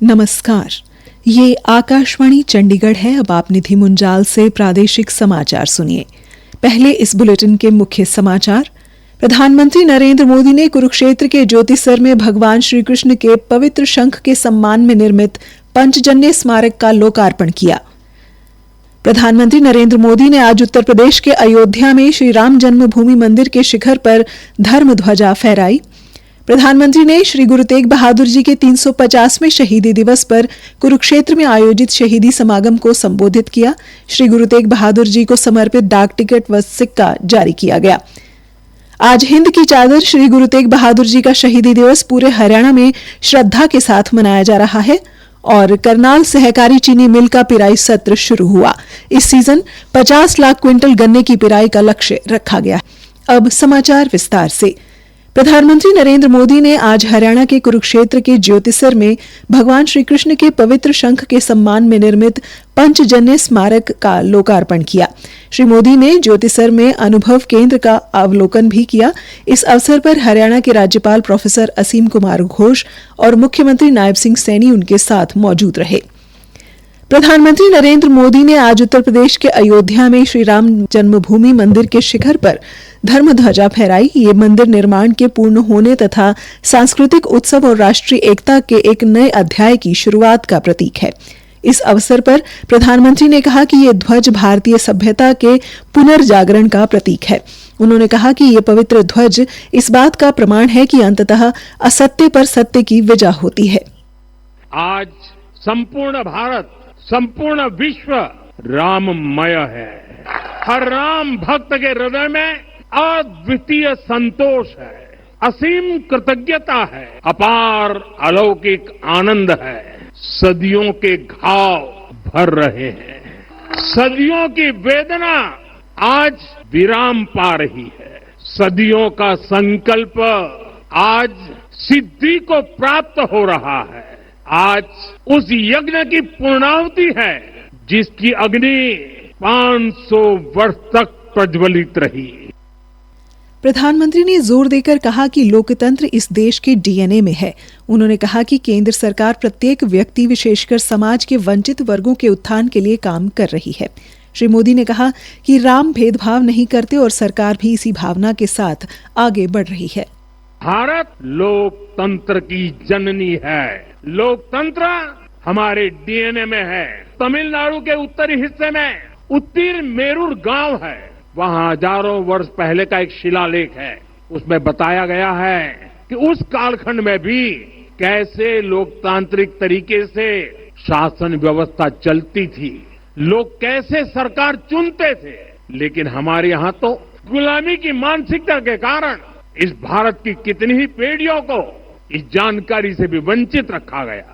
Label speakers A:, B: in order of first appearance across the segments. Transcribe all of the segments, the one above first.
A: नमस्कार, ये आकाशवाणी चंडीगढ़ है। अब आप निधि मुंजाल से प्रादेशिक समाचार सुनिए। पहले इस बुलेटिन के मुख्य समाचार। प्रधानमंत्री नरेंद्र मोदी ने कुरुक्षेत्र के ज्योतिसर में भगवान श्री कृष्ण के पवित्र शंख के सम्मान में निर्मित पंचजन्य स्मारक का लोकार्पण किया। प्रधानमंत्री नरेंद्र मोदी ने आज उत्तर प्रदेश के अयोध्या में श्री राम जन्मभूमि मंदिर के शिखर पर धर्म ध्वजा फहराई। प्रधानमंत्री ने श्री गुरु तेग बहादुर जी के 350वें शहीदी दिवस पर कुरुक्षेत्र में आयोजित शहीदी समागम को संबोधित किया। श्री गुरु तेग बहादुर जी को समर्पित डाक टिकट व सिक्का जारी किया गया। आज हिंद की चादर श्री गुरु तेग बहादुर जी का शहीदी दिवस पूरे हरियाणा में श्रद्धा के साथ मनाया जा रहा है और करनाल सहकारी चीनी मिल का पिराई सत्र शुरू हुआ। इस सीजन 50 लाख क्विंटल गन्ने की पिराई का लक्ष्य रखा गया। अब समाचार विस्तार से। प्रधानमंत्री नरेंद्र मोदी ने आज हरियाणा के कुरुक्षेत्र के ज्योतिसर में भगवान श्री कृष्ण के पवित्र शंख के सम्मान में निर्मित पंचजन्य स्मारक का लोकार्पण किया। श्री मोदी ने ज्योतिसर में अनुभव केंद्र का अवलोकन भी किया। इस अवसर पर हरियाणा के राज्यपाल प्रोफेसर असीम कुमार घोष और मुख्यमंत्री नायब सिंह सैनी उनके साथ मौजूद रहे। प्रधानमंत्री नरेंद्र मोदी ने आज उत्तर प्रदेश के अयोध्या में श्री राम जन्मभूमि मंदिर के शिखर पर धर्म ध्वजा फहराई। ये मंदिर निर्माण के पूर्ण होने तथा सांस्कृतिक उत्सव और राष्ट्रीय एकता के एक नए अध्याय की शुरुआत का प्रतीक है। इस अवसर पर प्रधानमंत्री ने कहा कि ये ध्वज भारतीय सभ्यता के पुनर्जागरण का प्रतीक है। उन्होंने कहा कि ये पवित्र ध्वज इस बात का प्रमाण है कि अंततः असत्य पर सत्य की विजय होती है।
B: आज संपूर्ण भारत, संपूर्ण विश्व राममय है। हर राम भक्त के हृदय में अद्वितीय संतोष है, असीम कृतज्ञता है, अपार अलौकिक आनंद है। सदियों के घाव भर रहे हैं, सदियों की वेदना आज विराम पा रही है, सदियों का संकल्प आज सिद्धि को प्राप्त हो रहा है। आज उस यज्ञ की पूर्णाहुति है जिसकी अग्नि 500 वर्ष तक प्रज्वलित रही।
A: प्रधानमंत्री ने जोर देकर कहा कि लोकतंत्र इस देश के डीएनए में है। उन्होंने कहा कि केंद्र सरकार प्रत्येक व्यक्ति, विशेषकर समाज के वंचित वर्गों के उत्थान के लिए काम कर रही है। श्री मोदी ने कहा कि राम भेदभाव नहीं करते और सरकार भी इसी भावना के साथ आगे बढ़ रही है।
B: भारत लोकतंत्र की जननी है। लोकतंत्र हमारे डीएनए में है। तमिलनाडु के उत्तरी हिस्से में उत्तीर मेरूर गांव है। वहां हजारों वर्ष पहले का एक शिलालेख है। उसमें बताया गया है कि उस कालखंड में भी कैसे लोकतांत्रिक तरीके से शासन व्यवस्था चलती थी, लोग कैसे सरकार चुनते थे। लेकिन हमारे यहां तो गुलामी की मानसिकता के कारण इस भारत की कितनी ही पीढ़ियों को इस जानकारी से भी वंचित रखा गया।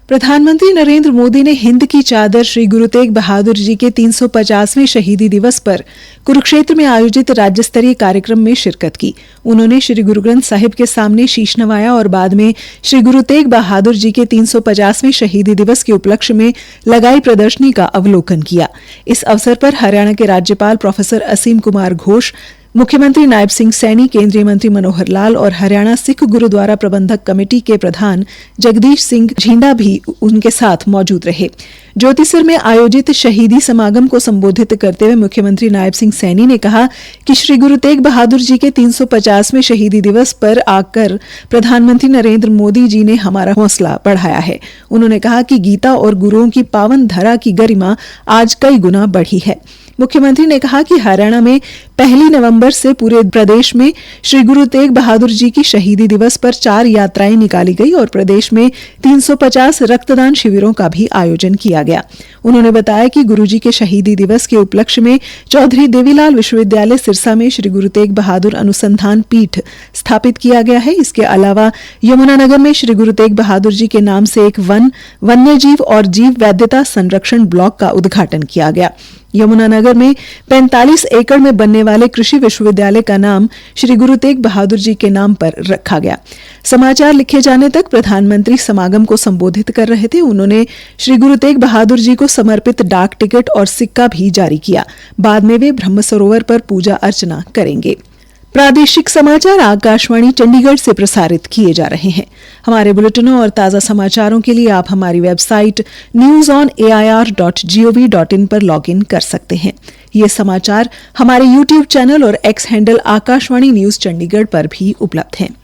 A: प्रधानमंत्री नरेंद्र मोदी ने हिंद की चादर श्री गुरु तेग बहादुर जी के 350वें शहीदी दिवस पर कुरुक्षेत्र में आयोजित राज्य स्तरीय कार्यक्रम में शिरकत की। उन्होंने श्री गुरु ग्रंथ साहिब के सामने शीश नवाया और बाद में श्री गुरु तेग बहादुर जी के 350वें शहीदी दिवस के उपलक्ष्य में लगाई प्रदर्शनी का अवलोकन किया। इस अवसर पर हरियाणा के राज्यपाल प्रोफेसर असीम कुमार घोष, मुख्यमंत्री नायब सिंह सैनी, केंद्रीय मंत्री मनोहर लाल और हरियाणा सिख गुरुद्वारा प्रबंधक कमेटी के प्रधान जगदीश सिंह झींडा भी उनके साथ मौजूद रहे। ज्योतिसर में आयोजित शहीदी समागम को संबोधित करते हुए मुख्यमंत्री नायब सिंह सैनी ने कहा कि श्री गुरु तेग बहादुर जी के 350वें शहीदी दिवस पर आकर प्रधानमंत्री नरेंद्र मोदी जी ने हमारा हौसला बढ़ाया है। उन्होंने कहा कि गीता और गुरुओं की पावन धरा की गरिमा आज कई गुना बढ़ी है। मुख्यमंत्री ने कहा कि हरियाणा में 1 नवंबर से पूरे प्रदेश में श्री गुरु तेग बहादुर जी की शहीदी दिवस पर 4 यात्राएं निकाली गई और प्रदेश में 350 रक्तदान शिविरों का भी आयोजन किया गया। उन्होंने बताया कि गुरुजी के शहीदी दिवस के उपलक्ष्य में चौधरी देवीलाल विश्वविद्यालय सिरसा में श्री गुरु तेग बहादुर अनुसंधान पीठ स्थापित किया गया है। इसके अलावा यमुनानगर में श्री गुरु तेग बहादुर जी के नाम से एक वन्य जीव और जीव वैविधता संरक्षण ब्लॉक का उद्घाटन किया गया। यमुनानगर में 45 एकड़ में बनने वाले कृषि विश्वविद्यालय का नाम श्री गुरु तेग बहादुर जी के नाम पर रखा गया। समाचार लिखे जाने तक प्रधानमंत्री समागम को संबोधित कर रहे थे। उन्होंने श्री गुरु तेग बहादुर जी को समर्पित डाक टिकट और सिक्का भी जारी किया। बाद में वे ब्रह्म सरोवर पर पूजा अर्चना करेंगे। प्रादेशिक समाचार आकाशवाणी चंडीगढ़ से प्रसारित किए जा रहे हैं। हमारे बुलेटिनों और ताज़ा समाचारों के लिए आप हमारी वेबसाइट newsonair.gov.in पर लॉगिन कर सकते हैं। ये समाचार हमारे YouTube चैनल और x handle Akashvani news Chandigarh पर भी उपलब्ध हैं।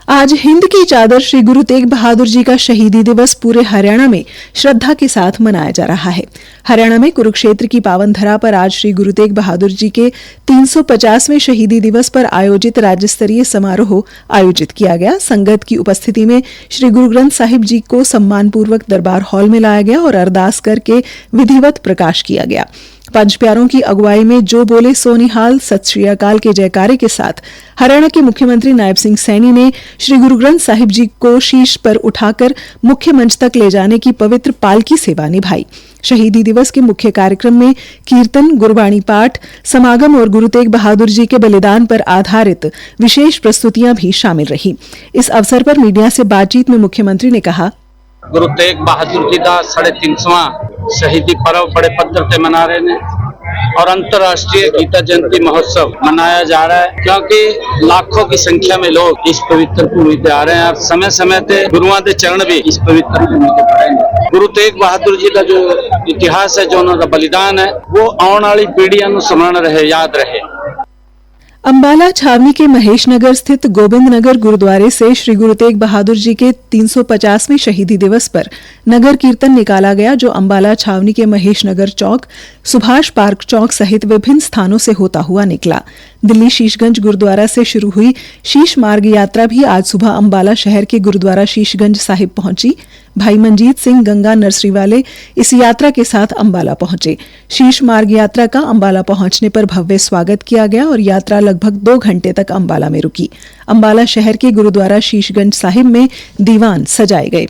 A: आज हिंद की चादर श्री गुरु तेग बहादुर जी का शहीदी दिवस पूरे हरियाणा में श्रद्धा के साथ मनाया जा रहा है। हरियाणा में कुरुक्षेत्र की पावन धरा पर आज श्री गुरु तेग बहादुर जी के 350वें शहीदी दिवस पर आयोजित राज्य स्तरीय समारोह आयोजित किया गया। संगत की उपस्थिति में श्री गुरु ग्रंथ साहिब जी को सम्मानपूर्वक दरबार हॉल में लाया गया और अरदास करके विधिवत प्रकाश किया गया। पंच प्यारों की अगुवाई में जो बोले सो निहाल सत श्री अकाल के जयकारे के साथ हरियाणा के मुख्यमंत्री नायब सिंह सैनी ने श्री गुरु ग्रंथ साहिब जी को शीश पर उठाकर मुख्य मंच तक ले जाने की पवित्र पालकी सेवा निभाई। शहीदी दिवस के मुख्य कार्यक्रम में कीर्तन, गुरबाणी पाठ, समागम और गुरु तेग बहादुर जी के बलिदान पर आधारित विशेष प्रस्तुतियां भी शामिल रही। इस अवसर पर मीडिया से बातचीत में मुख्यमंत्री ने कहा,
C: गुरु तेग बहादुर जी का 350वां शहीदी पर्व बड़े पद्धर से मना रहे हैं और अंतर्राष्ट्रीय गीता जयंती महोत्सव मनाया जा रहा है, क्योंकि लाखों की संख्या में लोग इस पवित्र भूमि पे आ रहे हैं और समय समय पे गुरुओं के चरण भी इस पवित्र भूमि पे पड़ेंगे। गुरु तेग बहादुर जी का जो इतिहास है, जो उनका बलिदान है, वो आने वाली पीढ़ियों को स्मरण रहे, याद रहे।
A: अंबाला छावनी के महेश नगर स्थित गोविंद नगर गुरुद्वारे से श्री गुरु तेग बहादुर जी के 350वें शहीदी दिवस पर नगर कीर्तन निकाला गया, जो अंबाला छावनी के महेश नगर चौक, सुभाष पार्क चौक सहित विभिन्न स्थानों से होता हुआ निकला। दिल्ली शीशगंज गुरुद्वारा से शुरू हुई शीश मार्ग यात्रा भी आज सुबह अंबाला शहर के गुरुद्वारा शीशगंज साहिब पहुंची। भाई मंजीत सिंह गंगा नर्सरी वाले इस यात्रा के साथ अंबाला पहुंचे। शीश मार्ग यात्रा का अंबाला पहुंचने पर भव्य स्वागत किया गया और यात्रा लगभग 2 घंटे तक अंबाला में रुकी। अंबाला शहर के गुरुद्वारा शीशगंज साहिब में दीवान सजाए गए।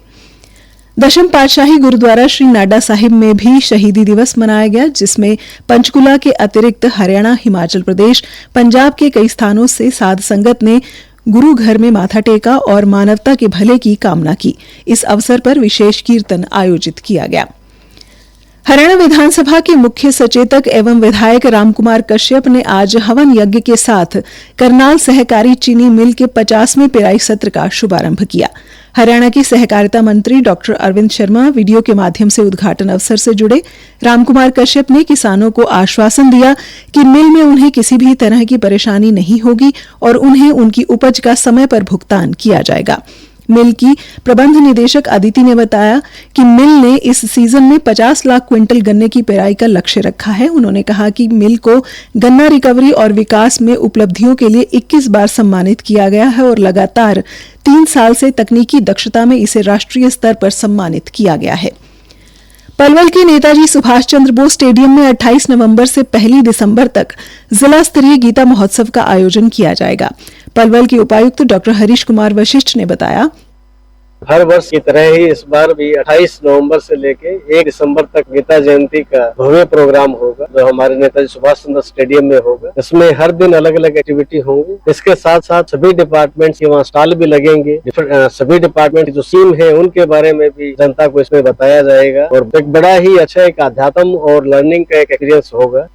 A: दशम पातशाही गुरुद्वारा श्री नाडा साहिब में भी शहीदी दिवस मनाया गया, जिसमें पंचकुला के अतिरिक्त हरियाणा, हिमाचल प्रदेश, पंजाब के कई स्थानों से साध संगत ने गुरु घर में माथा टेका और मानवता के भले की कामना की। इस अवसर पर विशेष कीर्तन आयोजित किया गया। हरियाणा विधानसभा के मुख्य सचेतक एवं विधायक रामकुमार कश्यप ने आज हवन यज्ञ के साथ करनाल सहकारी चीनी मिल के 50वें पेराई सत्र का शुभारंभ किया। हरियाणा के सहकारिता मंत्री डॉक्टर अरविंद शर्मा वीडियो के माध्यम से उद्घाटन अवसर से जुड़े। रामकुमार कश्यप ने किसानों को आश्वासन दिया कि मिल में उन्हें किसी भी तरह की परेशानी नहीं होगी और उन्हें उनकी उपज का समय पर भुगतान किया जाएगा। मिल की प्रबंध निदेशक अदिति ने बताया कि मिल ने इस सीजन में 50 लाख क्विंटल गन्ने की पेराई का लक्ष्य रखा है। उन्होंने कहा कि मिल को गन्ना रिकवरी और विकास में उपलब्धियों के लिए 21 बार सम्मानित किया गया है और लगातार 3 साल से तकनीकी दक्षता में इसे राष्ट्रीय स्तर पर सम्मानित किया गया है। पलवल के नेताजी सुभाष चंद्र बोस स्टेडियम में 28 नवंबर से 1 दिसंबर तक जिला स्तरीय गीता महोत्सव का आयोजन किया जाएगा। पलवल के उपायुक्त डॉक्टर हरीश कुमार वशिष्ठ ने बताया,
D: हर वर्ष की तरह ही इस बार भी 28 नवंबर से लेके 1 दिसंबर तक गीता जयंती का भव्य प्रोग्राम होगा, जो हमारे नेताजी सुभाष चंद्र स्टेडियम में होगा। इसमें हर दिन अलग अलग एक्टिविटी होंगी। इसके साथ साथ सभी डिपार्टमेंट्स के वहाँ स्टॉल भी लगेंगे। सभी डिपार्टमेंट जो स्कीम है उनके बारे में भी जनता को इसमें बताया जाएगा और एक बड़ा ही अच्छा एक अध्यात्म और लर्निंग का एक एक्सपीरियंस होगा।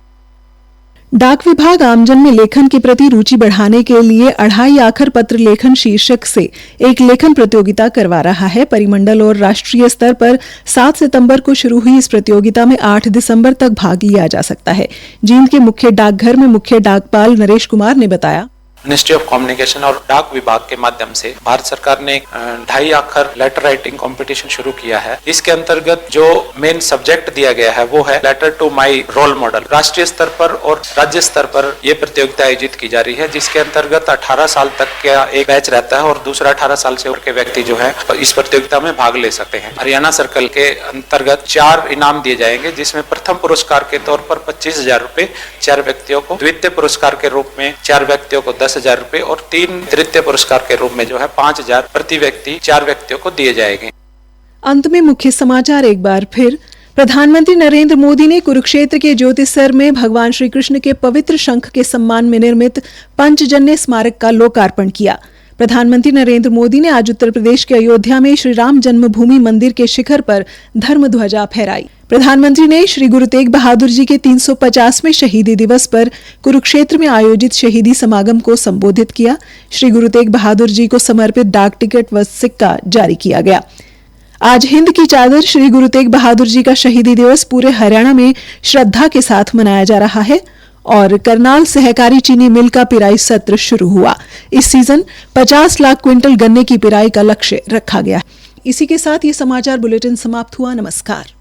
A: डाक विभाग आमजन में लेखन के प्रति रुचि बढ़ाने के लिए 2.5 आखर पत्र लेखन शीर्षक से एक लेखन प्रतियोगिता करवा रहा है। परिमंडल और राष्ट्रीय स्तर पर 7 सितंबर को शुरू हुई इस प्रतियोगिता में 8 दिसंबर तक भाग लिया जा सकता है। जींद के मुख्य डाकघर में मुख्य डाकपाल नरेश कुमार ने बताया,
E: मिनिस्ट्री ऑफ कम्युनिकेशन और डाक विभाग के माध्यम से भारत सरकार ने 2.5 आखर लेटर राइटिंग कंपटीशन शुरू किया है। इसके अंतर्गत जो मेन सब्जेक्ट दिया गया है वो है letter to my role model. राष्ट्रीय स्तर पर और राज्य स्तर पर यह प्रतियोगिता आयोजित की जा रही है, जिसके अंतर्गत 18 साल तक का एक बैच रहता है और दूसरा 18 साल से ऊपर के व्यक्ति जो है इस प्रतियोगिता में भाग ले सकते हैं। हरियाणा सर्कल के अंतर्गत 4 इनाम दिए जाएंगे, जिसमें प्रथम पुरस्कार के तौर पर 25,000 रुपए 4 व्यक्तियों को, द्वितीय पुरस्कार के रूप में 4 व्यक्तियों को 10,000 रुपए और 3 तृतीय पुरस्कार के रूप में जो है 5,000 प्रति व्यक्ति 4 व्यक्तियों को दिए जाएंगे।
A: अंत में मुख्य समाचार एक बार फिर। प्रधानमंत्री नरेंद्र मोदी ने कुरुक्षेत्र के ज्योतिसर में भगवान श्री कृष्ण के पवित्र शंख के सम्मान में निर्मित पंचजन्य स्मारक का लोकार्पण किया। प्रधानमंत्री नरेंद्र मोदी ने आज उत्तर प्रदेश के अयोध्या में श्री राम जन्मभूमि मंदिर के शिखर पर धर्म ध्वजा फहराई। प्रधानमंत्री ने श्री गुरु तेग बहादुर जी के 350वें शहीदी दिवस पर कुरुक्षेत्र में आयोजित शहीदी समागम को संबोधित किया। श्री गुरु तेग बहादुर जी को समर्पित डाक टिकट व सिक्का जारी किया गया। आज हिंद की चादर श्री गुरु तेग बहादुर जी का शहीदी दिवस पूरे हरियाणा में श्रद्धा के साथ मनाया जा रहा है और करनाल सहकारी चीनी मिल का पिराई सत्र शुरू हुआ। इस सीजन 50 लाख क्विंटल गन्ने की पिराई का लक्ष्य रखा गया। इसी के साथ ये समाचार बुलेटिन समाप्त हुआ। नमस्कार।